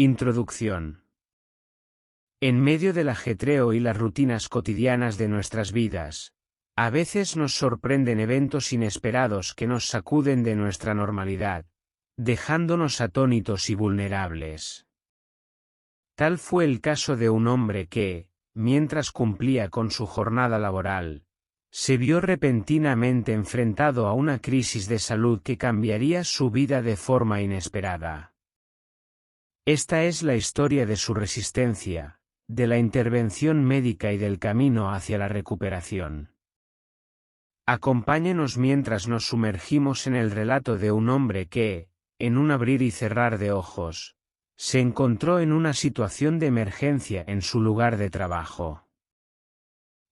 Introducción. En medio del ajetreo y las rutinas cotidianas de nuestras vidas, a veces nos sorprenden eventos inesperados que nos sacuden de nuestra normalidad, dejándonos atónitos y vulnerables. Tal fue el caso de un hombre que, mientras cumplía con su jornada laboral, se vio repentinamente enfrentado a una crisis de salud que cambiaría su vida de forma inesperada. Esta es la historia de su resistencia, de la intervención médica y del camino hacia la recuperación. Acompáñenos mientras nos sumergimos en el relato de un hombre que, en un abrir y cerrar de ojos, se encontró en una situación de emergencia en su lugar de trabajo.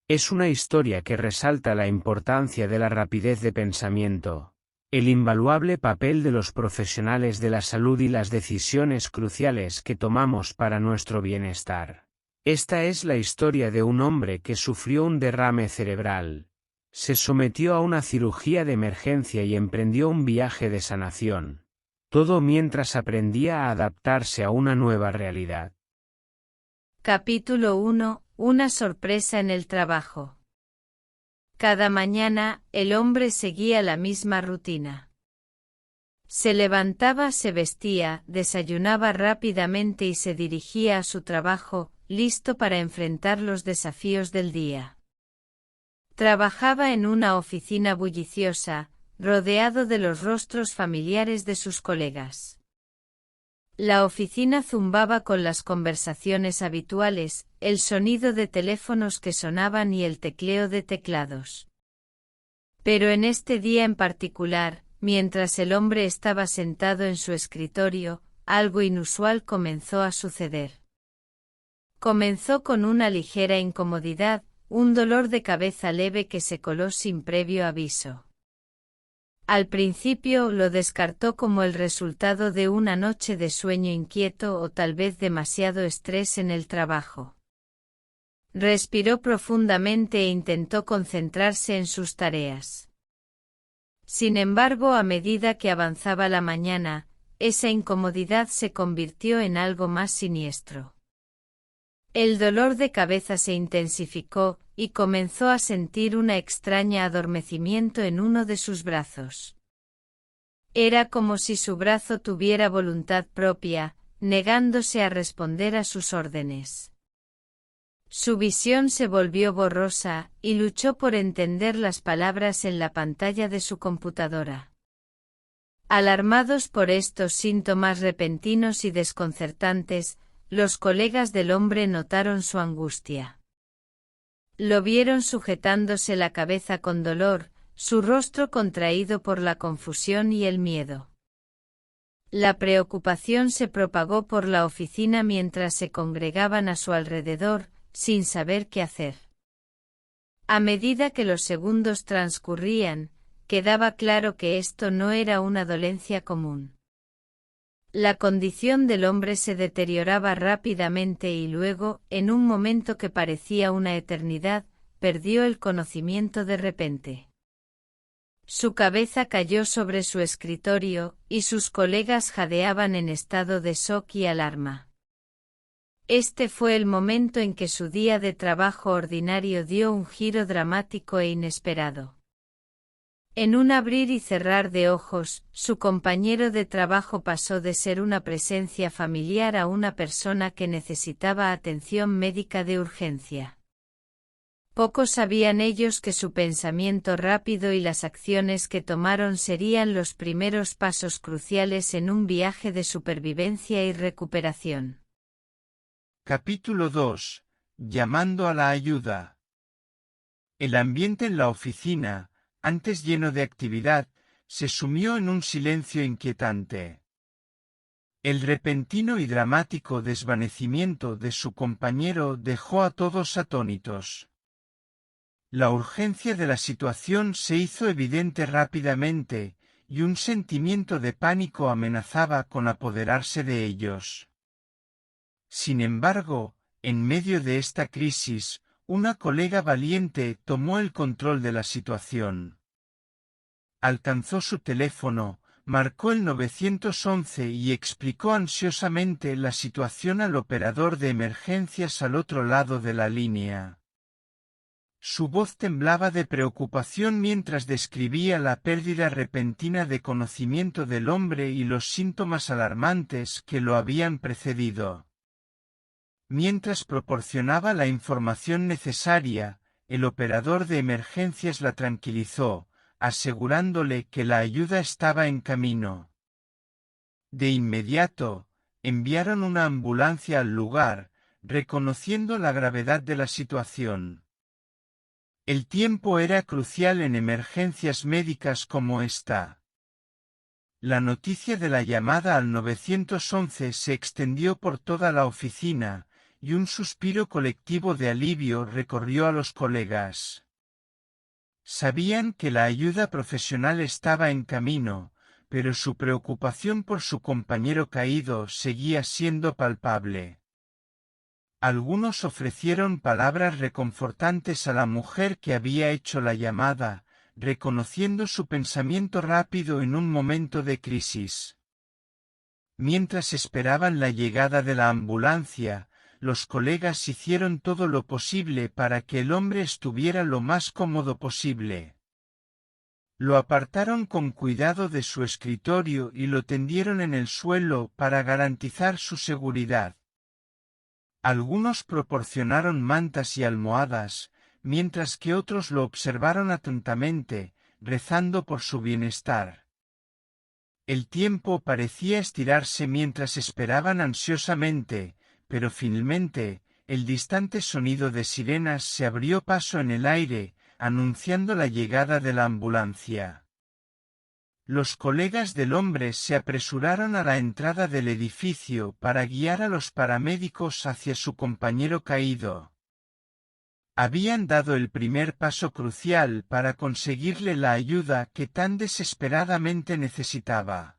Es una historia que resalta la importancia de la rapidez de pensamiento, el invaluable papel de los profesionales de la salud y las decisiones cruciales que tomamos para nuestro bienestar. Esta es la historia de un hombre que sufrió un derrame cerebral, se sometió a una cirugía de emergencia y emprendió un viaje de sanación, todo mientras aprendía a adaptarse a una nueva realidad. Capítulo 1. Una sorpresa en el trabajo. Cada mañana, el hombre seguía la misma rutina. Se levantaba, se vestía, desayunaba rápidamente y se dirigía a su trabajo, listo para enfrentar los desafíos del día. Trabajaba en una oficina bulliciosa, rodeado de los rostros familiares de sus colegas. La oficina zumbaba con las conversaciones habituales, el sonido de teléfonos que sonaban y el tecleo de teclados. Pero en este día en particular, mientras el hombre estaba sentado en su escritorio, algo inusual comenzó a suceder. Comenzó con una ligera incomodidad, un dolor de cabeza leve que se coló sin previo aviso. Al principio lo descartó como el resultado de una noche de sueño inquieto o tal vez demasiado estrés en el trabajo. Respiró profundamente e intentó concentrarse en sus tareas. Sin embargo, a medida que avanzaba la mañana, esa incomodidad se convirtió en algo más siniestro. El dolor de cabeza se intensificó, y comenzó a sentir un extraño adormecimiento en uno de sus brazos. Era como si su brazo tuviera voluntad propia, negándose a responder a sus órdenes. Su visión se volvió borrosa, y luchó por entender las palabras en la pantalla de su computadora. Alarmados por estos síntomas repentinos y desconcertantes, los colegas del hombre notaron su angustia. Lo vieron sujetándose la cabeza con dolor, su rostro contraído por la confusión y el miedo. La preocupación se propagó por la oficina mientras se congregaban a su alrededor, sin saber qué hacer. A medida que los segundos transcurrían, quedaba claro que esto no era una dolencia común. La condición del hombre se deterioraba rápidamente y luego, en un momento que parecía una eternidad, perdió el conocimiento de repente. Su cabeza cayó sobre su escritorio, y sus colegas jadeaban en estado de shock y alarma. Este fue el momento en que su día de trabajo ordinario dio un giro dramático e inesperado. En un abrir y cerrar de ojos, su compañero de trabajo pasó de ser una presencia familiar a una persona que necesitaba atención médica de urgencia. Pocos sabían ellos que su pensamiento rápido y las acciones que tomaron serían los primeros pasos cruciales en un viaje de supervivencia y recuperación. Capítulo 2. Llamando a la ayuda. El ambiente en la oficina, antes lleno de actividad, se sumió en un silencio inquietante. El repentino y dramático desvanecimiento de su compañero dejó a todos atónitos. La urgencia de la situación se hizo evidente rápidamente, y un sentimiento de pánico amenazaba con apoderarse de ellos. Sin embargo, en medio de esta crisis, una colega valiente tomó el control de la situación. Alcanzó su teléfono, marcó el 911 y explicó ansiosamente la situación al operador de emergencias al otro lado de la línea. Su voz temblaba de preocupación mientras describía la pérdida repentina de conocimiento del hombre y los síntomas alarmantes que lo habían precedido. Mientras proporcionaba la información necesaria, el operador de emergencias la tranquilizó, asegurándole que la ayuda estaba en camino. De inmediato, enviaron una ambulancia al lugar, reconociendo la gravedad de la situación. El tiempo era crucial en emergencias médicas como esta. La noticia de la llamada al 911 se extendió por toda la oficina, y un suspiro colectivo de alivio recorrió a los colegas. Sabían que la ayuda profesional estaba en camino, pero su preocupación por su compañero caído seguía siendo palpable. Algunos ofrecieron palabras reconfortantes a la mujer que había hecho la llamada, reconociendo su pensamiento rápido en un momento de crisis. Mientras esperaban la llegada de la ambulancia, los colegas hicieron todo lo posible para que el hombre estuviera lo más cómodo posible. Lo apartaron con cuidado de su escritorio y lo tendieron en el suelo para garantizar su seguridad. Algunos proporcionaron mantas y almohadas, mientras que otros lo observaron atentamente, rezando por su bienestar. El tiempo parecía estirarse mientras esperaban ansiosamente, pero finalmente, el distante sonido de sirenas se abrió paso en el aire, anunciando la llegada de la ambulancia. Los colegas del hombre se apresuraron a la entrada del edificio para guiar a los paramédicos hacia su compañero caído. Habían dado el primer paso crucial para conseguirle la ayuda que tan desesperadamente necesitaba.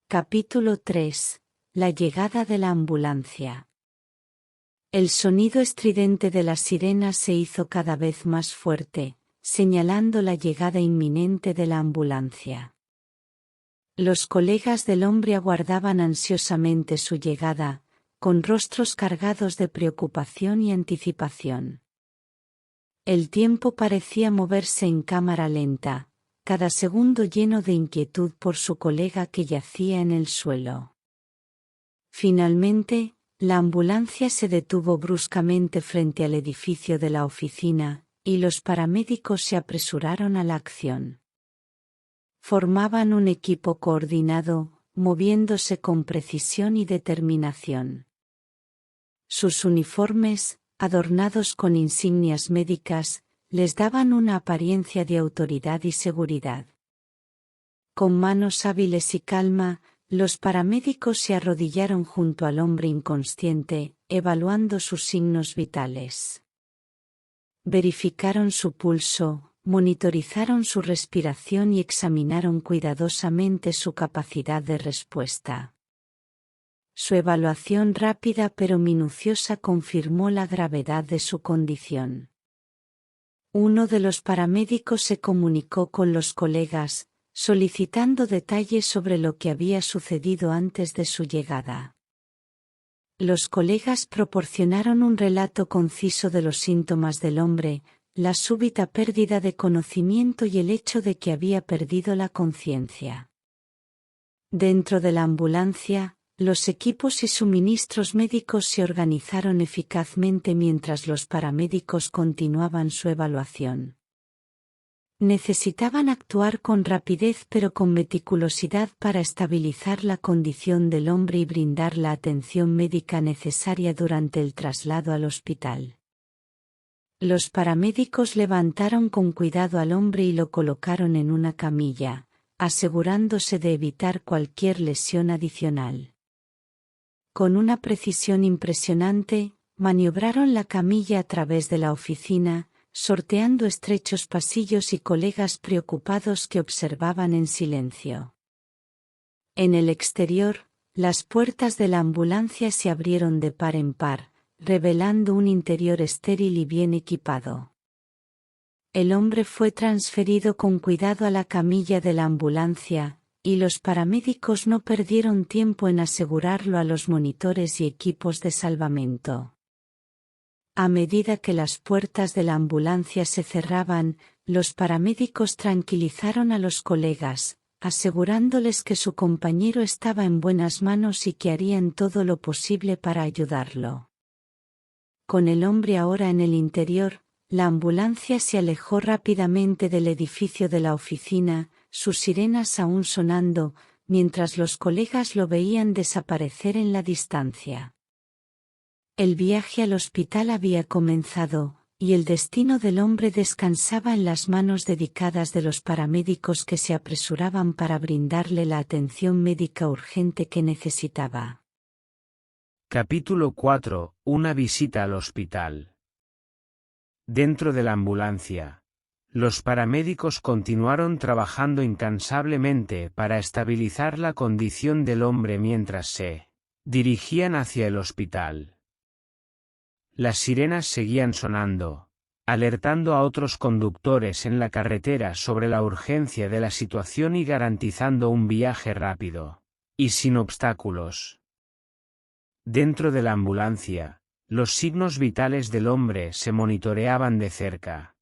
Capítulo 3. La llegada de la ambulancia. El sonido estridente de las sirenas se hizo cada vez más fuerte, señalando la llegada inminente de la ambulancia. Los colegas del hombre aguardaban ansiosamente su llegada, con rostros cargados de preocupación y anticipación. El tiempo parecía moverse en cámara lenta, cada segundo lleno de inquietud por su colega que yacía en el suelo. Finalmente, la ambulancia se detuvo bruscamente frente al edificio de la oficina, y los paramédicos se apresuraron a la acción. Formaban un equipo coordinado, moviéndose con precisión y determinación. Sus uniformes, adornados con insignias médicas, les daban una apariencia de autoridad y seguridad. Con manos hábiles y calma, los paramédicos se arrodillaron junto al hombre inconsciente, evaluando sus signos vitales. Verificaron su pulso, monitorizaron su respiración y examinaron cuidadosamente su capacidad de respuesta. Su evaluación rápida pero minuciosa confirmó la gravedad de su condición. Uno de los paramédicos se comunicó con los colegas, solicitando detalles sobre lo que había sucedido antes de su llegada. Los colegas proporcionaron un relato conciso de los síntomas del hombre, la súbita pérdida de conocimiento y el hecho de que había perdido la conciencia. Dentro de la ambulancia, los equipos y suministros médicos se organizaron eficazmente mientras los paramédicos continuaban su evaluación. Necesitaban actuar con rapidez pero con meticulosidad para estabilizar la condición del hombre y brindar la atención médica necesaria durante el traslado al hospital. Los paramédicos levantaron con cuidado al hombre y lo colocaron en una camilla, asegurándose de evitar cualquier lesión adicional. Con una precisión impresionante, maniobraron la camilla a través de la oficina, sorteando estrechos pasillos y colegas preocupados que observaban en silencio. En el exterior, las puertas de la ambulancia se abrieron de par en par, revelando un interior estéril y bien equipado. El hombre fue transferido con cuidado a la camilla de la ambulancia, y los paramédicos no perdieron tiempo en asegurarlo a los monitores y equipos de salvamento. A medida que las puertas de la ambulancia se cerraban, los paramédicos tranquilizaron a los colegas, asegurándoles que su compañero estaba en buenas manos y que harían todo lo posible para ayudarlo. Con el hombre ahora en el interior, la ambulancia se alejó rápidamente del edificio de la oficina, sus sirenas aún sonando, mientras los colegas lo veían desaparecer en la distancia. El viaje al hospital había comenzado, y el destino del hombre descansaba en las manos dedicadas de los paramédicos que se apresuraban para brindarle la atención médica urgente que necesitaba. Capítulo 4. Una visita al hospital. Dentro de la ambulancia, los paramédicos continuaron trabajando incansablemente para estabilizar la condición del hombre mientras se dirigían hacia el hospital. Las sirenas seguían sonando, alertando a otros conductores en la carretera sobre la urgencia de la situación y garantizando un viaje rápido y sin obstáculos. Dentro de la ambulancia, los signos vitales del hombre se monitoreaban de cerca.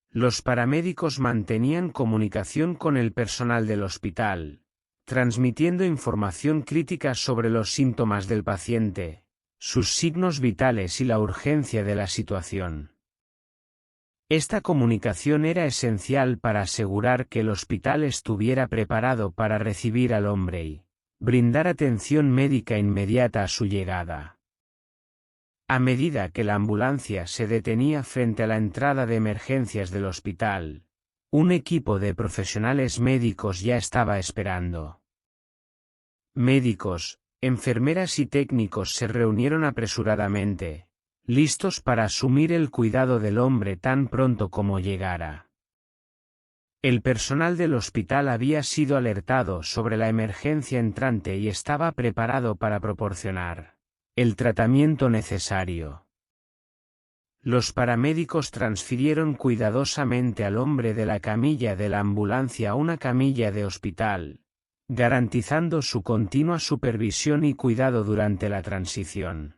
Los paramédicos mantenían comunicación con el personal del hospital, transmitiendo información crítica sobre los síntomas del paciente, sus signos vitales y la urgencia de la situación. Esta comunicación era esencial para asegurar que el hospital estuviera preparado para recibir al hombre y brindar atención médica inmediata a su llegada. A medida que la ambulancia se detenía frente a la entrada de emergencias del hospital, un equipo de profesionales médicos ya estaba esperando. Médicos, enfermeras y técnicos se reunieron apresuradamente, listos para asumir el cuidado del hombre tan pronto como llegara. El personal del hospital había sido alertado sobre la emergencia entrante y estaba preparado para proporcionar el tratamiento necesario. Los paramédicos transfirieron cuidadosamente al hombre de la camilla de la ambulancia a una camilla de hospital, garantizando su continua supervisión y cuidado durante la transición.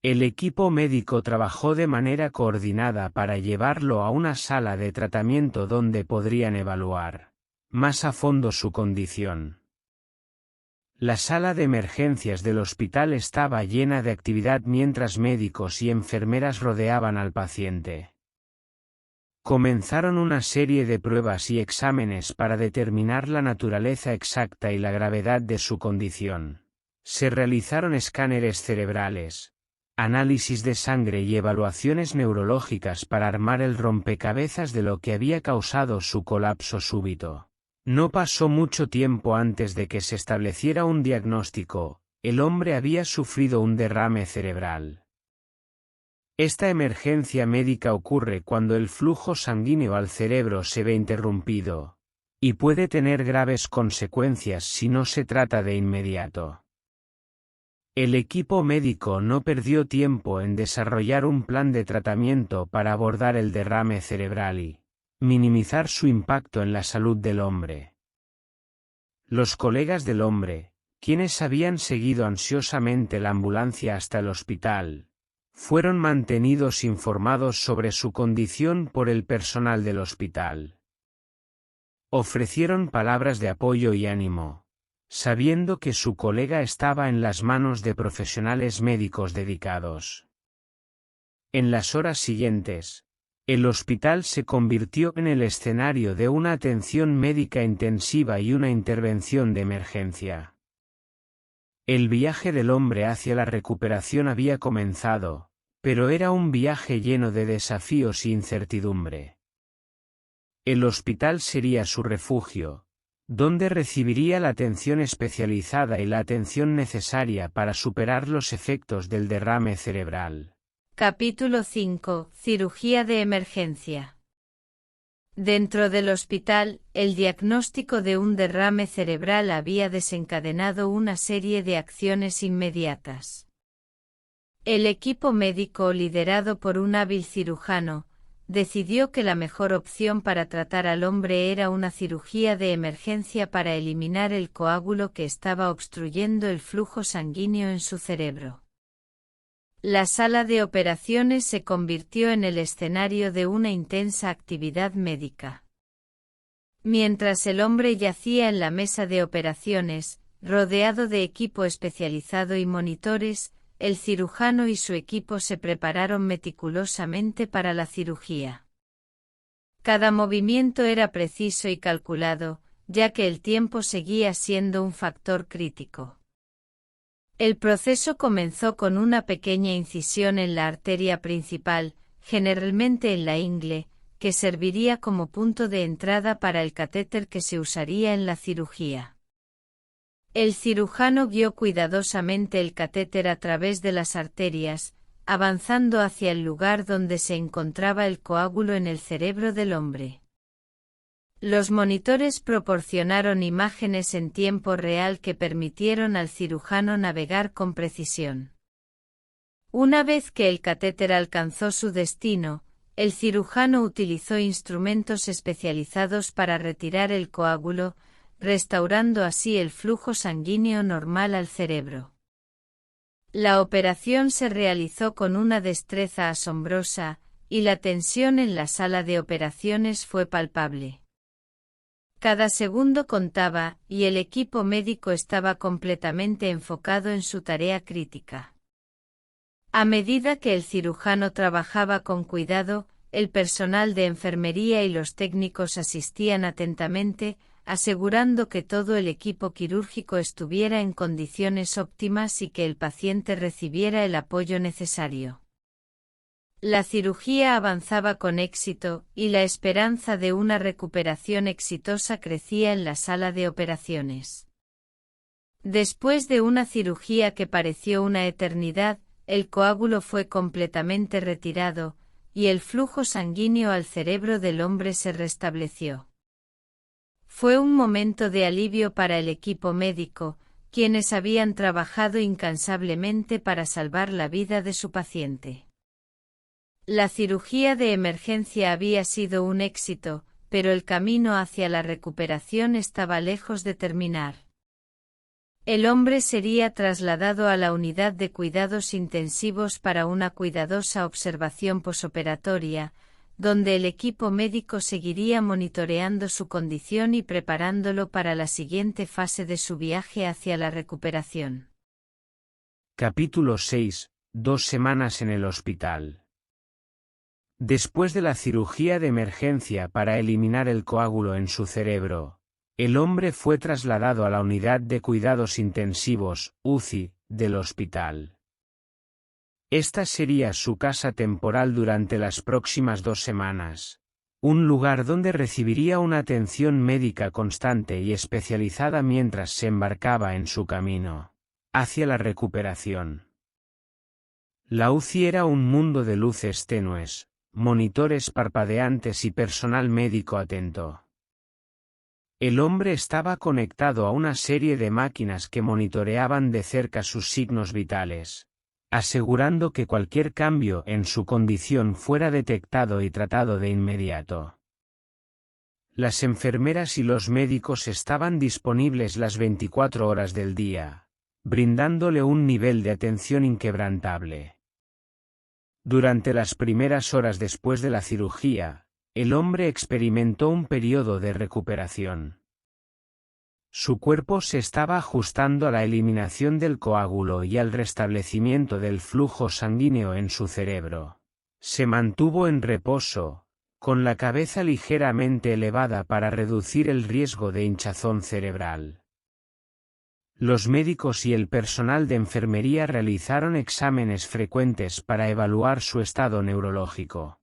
El equipo médico trabajó de manera coordinada para llevarlo a una sala de tratamiento donde podrían evaluar más a fondo su condición. La sala de emergencias del hospital estaba llena de actividad mientras médicos y enfermeras rodeaban al paciente. Comenzaron una serie de pruebas y exámenes para determinar la naturaleza exacta y la gravedad de su condición. Se realizaron escáneres cerebrales, análisis de sangre y evaluaciones neurológicas para armar el rompecabezas de lo que había causado su colapso súbito. No pasó mucho tiempo antes de que se estableciera un diagnóstico: el hombre había sufrido un derrame cerebral. Esta emergencia médica ocurre cuando el flujo sanguíneo al cerebro se ve interrumpido, y puede tener graves consecuencias si no se trata de inmediato. El equipo médico no perdió tiempo en desarrollar un plan de tratamiento para abordar el derrame cerebral y minimizar su impacto en la salud del hombre. Los colegas del hombre, quienes habían seguido ansiosamente la ambulancia hasta el hospital, fueron mantenidos informados sobre su condición por el personal del hospital. Ofrecieron palabras de apoyo y ánimo, sabiendo que su colega estaba en las manos de profesionales médicos dedicados. En las horas siguientes, el hospital se convirtió en el escenario de una atención médica intensiva y una intervención de emergencia. El viaje del hombre hacia la recuperación había comenzado, pero era un viaje lleno de desafíos e incertidumbre. El hospital sería su refugio, donde recibiría la atención especializada y la atención necesaria para superar los efectos del derrame cerebral. Capítulo 5. Cirugía de emergencia. Dentro del hospital, el diagnóstico de un derrame cerebral había desencadenado una serie de acciones inmediatas. El equipo médico liderado por un hábil cirujano, decidió que la mejor opción para tratar al hombre era una cirugía de emergencia para eliminar el coágulo que estaba obstruyendo el flujo sanguíneo en su cerebro. La sala de operaciones se convirtió en el escenario de una intensa actividad médica. Mientras el hombre yacía en la mesa de operaciones, rodeado de equipo especializado y monitores, el cirujano y su equipo se prepararon meticulosamente para la cirugía. Cada movimiento era preciso y calculado, ya que el tiempo seguía siendo un factor crítico. El proceso comenzó con una pequeña incisión en la arteria principal, generalmente en la ingle, que serviría como punto de entrada para el catéter que se usaría en la cirugía. El cirujano guió cuidadosamente el catéter a través de las arterias, avanzando hacia el lugar donde se encontraba el coágulo en el cerebro del hombre. Los monitores proporcionaron imágenes en tiempo real que permitieron al cirujano navegar con precisión. Una vez que el catéter alcanzó su destino, el cirujano utilizó instrumentos especializados para retirar el coágulo, restaurando así el flujo sanguíneo normal al cerebro. La operación se realizó con una destreza asombrosa, y la tensión en la sala de operaciones fue palpable. Cada segundo contaba, y el equipo médico estaba completamente enfocado en su tarea crítica. A medida que el cirujano trabajaba con cuidado, el personal de enfermería y los técnicos asistían atentamente, asegurando que todo el equipo quirúrgico estuviera en condiciones óptimas y que el paciente recibiera el apoyo necesario. La cirugía avanzaba con éxito, y la esperanza de una recuperación exitosa crecía en la sala de operaciones. Después de una cirugía que pareció una eternidad, el coágulo fue completamente retirado, y el flujo sanguíneo al cerebro del hombre se restableció. Fue un momento de alivio para el equipo médico, quienes habían trabajado incansablemente para salvar la vida de su paciente. La cirugía de emergencia había sido un éxito, pero el camino hacia la recuperación estaba lejos de terminar. El hombre sería trasladado a la unidad de cuidados intensivos para una cuidadosa observación posoperatoria, donde el equipo médico seguiría monitoreando su condición y preparándolo para la siguiente fase de su viaje hacia la recuperación. Capítulo 6. 2 semanas en el hospital. Después de la cirugía de emergencia para eliminar el coágulo en su cerebro, el hombre fue trasladado a la unidad de cuidados intensivos, UCI, del hospital. Esta sería su casa temporal durante las próximas 2 semanas, un lugar donde recibiría una atención médica constante y especializada mientras se embarcaba en su camino hacia la recuperación. La UCI era un mundo de luces tenues, monitores parpadeantes y personal médico atento. El hombre estaba conectado a una serie de máquinas que monitoreaban de cerca sus signos vitales, asegurando que cualquier cambio en su condición fuera detectado y tratado de inmediato. Las enfermeras y los médicos estaban disponibles las 24 horas del día, brindándole un nivel de atención inquebrantable. Durante las primeras horas después de la cirugía, el hombre experimentó un periodo de recuperación. Su cuerpo se estaba ajustando a la eliminación del coágulo y al restablecimiento del flujo sanguíneo en su cerebro. Se mantuvo en reposo, con la cabeza ligeramente elevada para reducir el riesgo de hinchazón cerebral. Los médicos y el personal de enfermería realizaron exámenes frecuentes para evaluar su estado neurológico.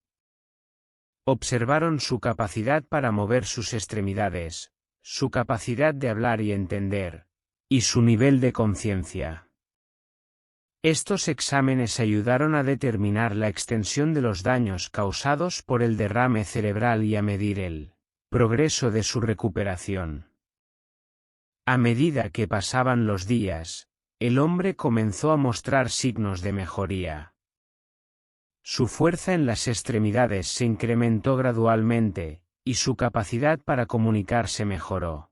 Observaron su capacidad para mover sus extremidades, su capacidad de hablar y entender, y su nivel de conciencia. Estos exámenes ayudaron a determinar la extensión de los daños causados por el derrame cerebral y a medir el progreso de su recuperación. A medida que pasaban los días, el hombre comenzó a mostrar signos de mejoría. Su fuerza en las extremidades se incrementó gradualmente, y su capacidad para comunicarse mejoró.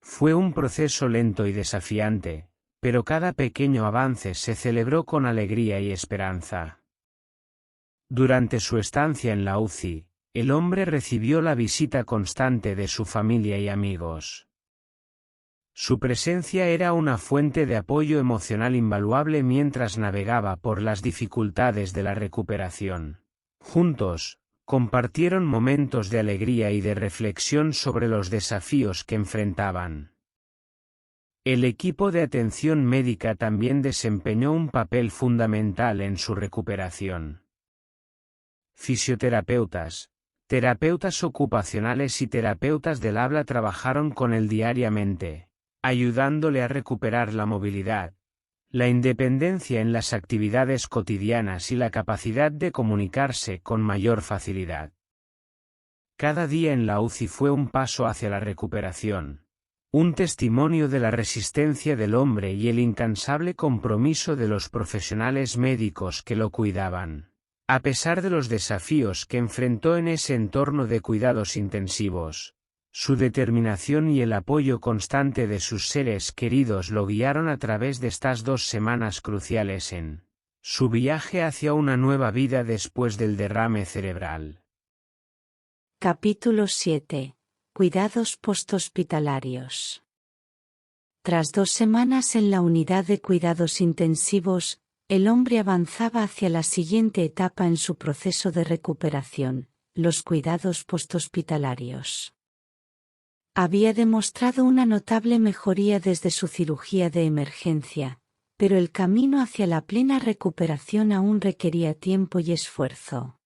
Fue un proceso lento y desafiante, pero cada pequeño avance se celebró con alegría y esperanza. Durante su estancia en la UCI, el hombre recibió la visita constante de su familia y amigos. Su presencia era una fuente de apoyo emocional invaluable mientras navegaba por las dificultades de la recuperación. Juntos, compartieron momentos de alegría y de reflexión sobre los desafíos que enfrentaban. El equipo de atención médica también desempeñó un papel fundamental en su recuperación. Fisioterapeutas, terapeutas ocupacionales y terapeutas del habla trabajaron con él diariamente, ayudándole a recuperar la movilidad, la independencia en las actividades cotidianas y la capacidad de comunicarse con mayor facilidad. Cada día en la UCI fue un paso hacia la recuperación, un testimonio de la resistencia del hombre y el incansable compromiso de los profesionales médicos que lo cuidaban. A pesar de los desafíos que enfrentó en ese entorno de cuidados intensivos, su determinación y el apoyo constante de sus seres queridos lo guiaron a través de estas 2 semanas cruciales en su viaje hacia una nueva vida después del derrame cerebral. Capítulo 7. Cuidados posthospitalarios. Tras 2 semanas en la unidad de cuidados intensivos, el hombre avanzaba hacia la siguiente etapa en su proceso de recuperación, los cuidados posthospitalarios. Había demostrado una notable mejoría desde su cirugía de emergencia, pero el camino hacia la plena recuperación aún requería tiempo y esfuerzo.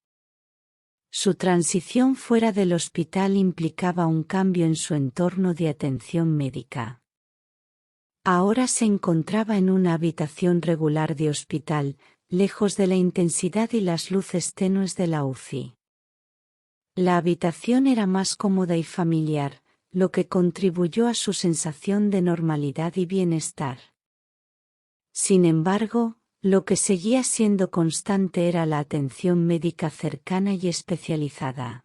Su transición fuera del hospital implicaba un cambio en su entorno de atención médica. Ahora se encontraba en una habitación regular de hospital, lejos de la intensidad y las luces tenues de la UCI. La habitación era más cómoda y familiar, lo que contribuyó a su sensación de normalidad y bienestar. Sin embargo, lo que seguía siendo constante era la atención médica cercana y especializada.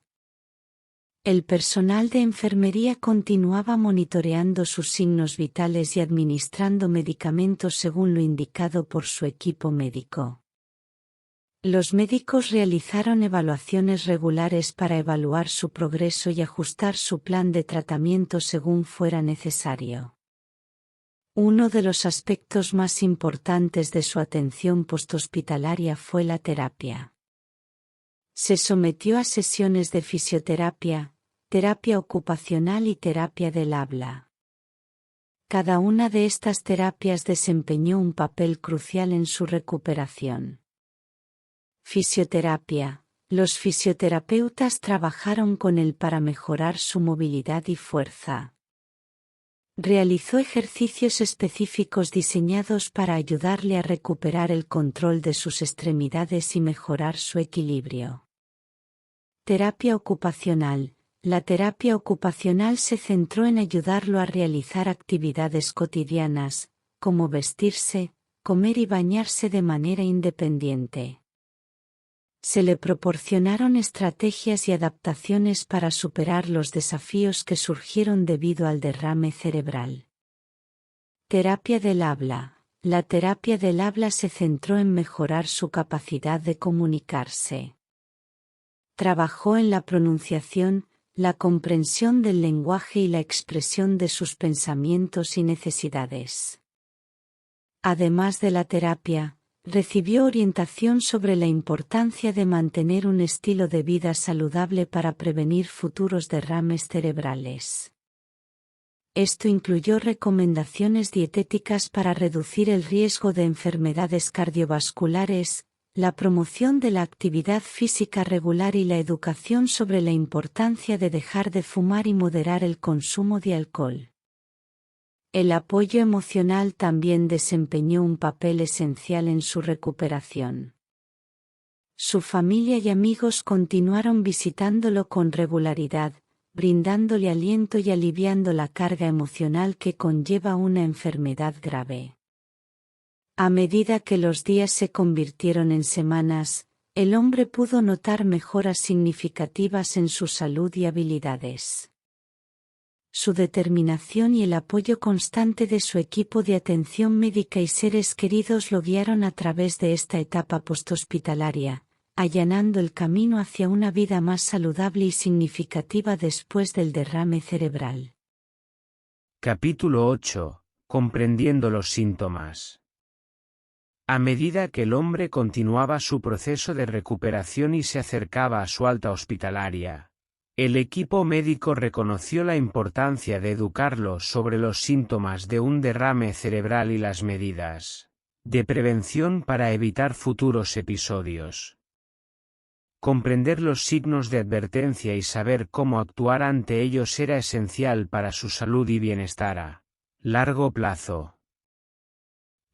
El personal de enfermería continuaba monitoreando sus signos vitales y administrando medicamentos según lo indicado por su equipo médico. Los médicos realizaron evaluaciones regulares para evaluar su progreso y ajustar su plan de tratamiento según fuera necesario. Uno de los aspectos más importantes de su atención posthospitalaria fue la terapia. Se sometió a sesiones de fisioterapia, terapia ocupacional y terapia del habla. Cada una de estas terapias desempeñó un papel crucial en su recuperación. Fisioterapia. Los fisioterapeutas trabajaron con él para mejorar su movilidad y fuerza. Realizó ejercicios específicos diseñados para ayudarle a recuperar el control de sus extremidades y mejorar su equilibrio. Terapia ocupacional. La terapia ocupacional se centró en ayudarlo a realizar actividades cotidianas, como vestirse, comer y bañarse de manera independiente. Se le proporcionaron estrategias y adaptaciones para superar los desafíos que surgieron debido al derrame cerebral. Terapia del habla. La terapia del habla se centró en mejorar su capacidad de comunicarse. Trabajó en la pronunciación, la comprensión del lenguaje y la expresión de sus pensamientos y necesidades. Además de la terapia, recibió orientación sobre la importancia de mantener un estilo de vida saludable para prevenir futuros derrames cerebrales. Esto incluyó recomendaciones dietéticas para reducir el riesgo de enfermedades cardiovasculares, la promoción de la actividad física regular y la educación sobre la importancia de dejar de fumar y moderar el consumo de alcohol. El apoyo emocional también desempeñó un papel esencial en su recuperación. Su familia y amigos continuaron visitándolo con regularidad, brindándole aliento y aliviando la carga emocional que conlleva una enfermedad grave. A medida que los días se convirtieron en semanas, el hombre pudo notar mejoras significativas en su salud y habilidades. Su determinación y el apoyo constante de su equipo de atención médica y seres queridos lo guiaron a través de esta etapa posthospitalaria, allanando el camino hacia una vida más saludable y significativa después del derrame cerebral. Capítulo 8. Comprendiendo los síntomas. A medida que el hombre continuaba su proceso de recuperación y se acercaba a su alta hospitalaria, el equipo médico reconoció la importancia de educarlo sobre los síntomas de un derrame cerebral y las medidas de prevención para evitar futuros episodios. Comprender los signos de advertencia y saber cómo actuar ante ellos era esencial para su salud y bienestar a largo plazo.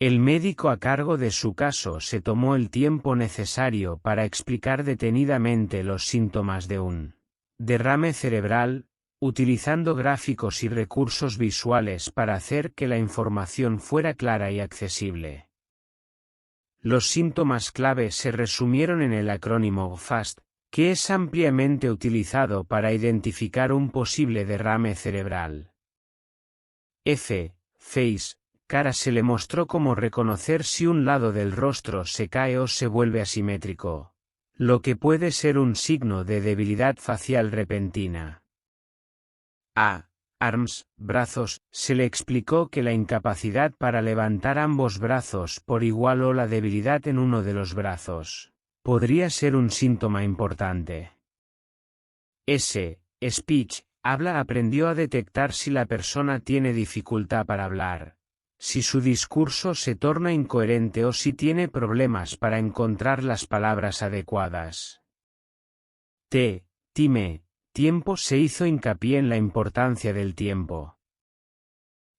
El médico a cargo de su caso se tomó el tiempo necesario para explicar detenidamente los síntomas de un derrame cerebral, utilizando gráficos y recursos visuales para hacer que la información fuera clara y accesible. Los síntomas clave se resumieron en el acrónimo FAST, que es ampliamente utilizado para identificar un posible derrame cerebral. F. Face. Cara se le mostró cómo reconocer si un lado del rostro se cae o se vuelve asimétrico, lo que puede ser un signo de debilidad facial repentina. A. Arms, brazos, se le explicó que la incapacidad para levantar ambos brazos por igual o la debilidad en uno de los brazos podría ser un síntoma importante. S. Speech, habla aprendió a detectar si la persona tiene dificultad para hablar, si su discurso se torna incoherente o si tiene problemas para encontrar las palabras adecuadas. Time. Tiempo se hizo hincapié en la importancia del tiempo.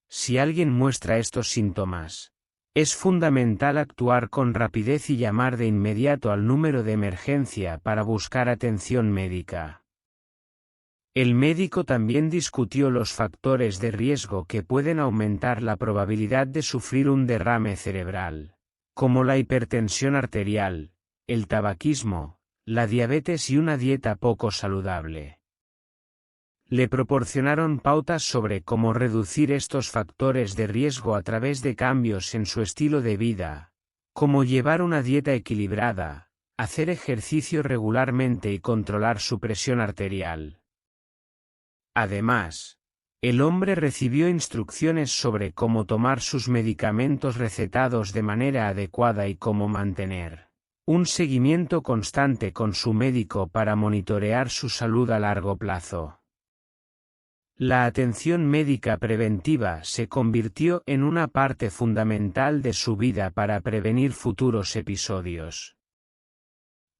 Si alguien muestra estos síntomas, es fundamental actuar con rapidez y llamar de inmediato al número de emergencia para buscar atención médica. El médico también discutió los factores de riesgo que pueden aumentar la probabilidad de sufrir un derrame cerebral, como la hipertensión arterial, el tabaquismo, la diabetes y una dieta poco saludable. Le proporcionaron pautas sobre cómo reducir estos factores de riesgo a través de cambios en su estilo de vida, como llevar una dieta equilibrada, hacer ejercicio regularmente y controlar su presión arterial. Además, el hombre recibió instrucciones sobre cómo tomar sus medicamentos recetados de manera adecuada y cómo mantener un seguimiento constante con su médico para monitorear su salud a largo plazo. La atención médica preventiva se convirtió en una parte fundamental de su vida para prevenir futuros episodios.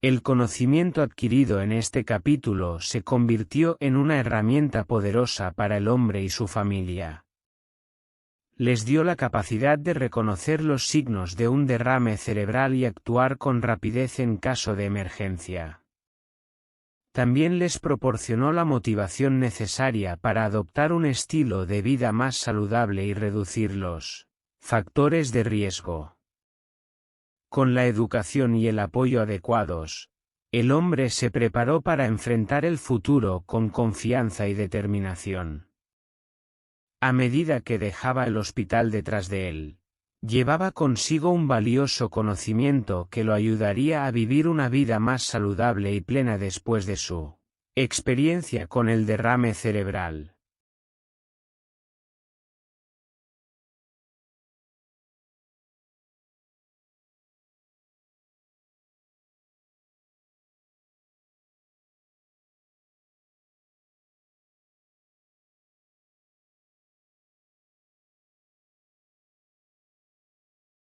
El conocimiento adquirido en este capítulo se convirtió en una herramienta poderosa para el hombre y su familia. Les dio la capacidad de reconocer los signos de un derrame cerebral y actuar con rapidez en caso de emergencia. También les proporcionó la motivación necesaria para adoptar un estilo de vida más saludable y reducir los factores de riesgo. Con la educación y el apoyo adecuados, el hombre se preparó para enfrentar el futuro con confianza y determinación. A medida que dejaba el hospital detrás de él, llevaba consigo un valioso conocimiento que lo ayudaría a vivir una vida más saludable y plena después de su experiencia con el derrame cerebral.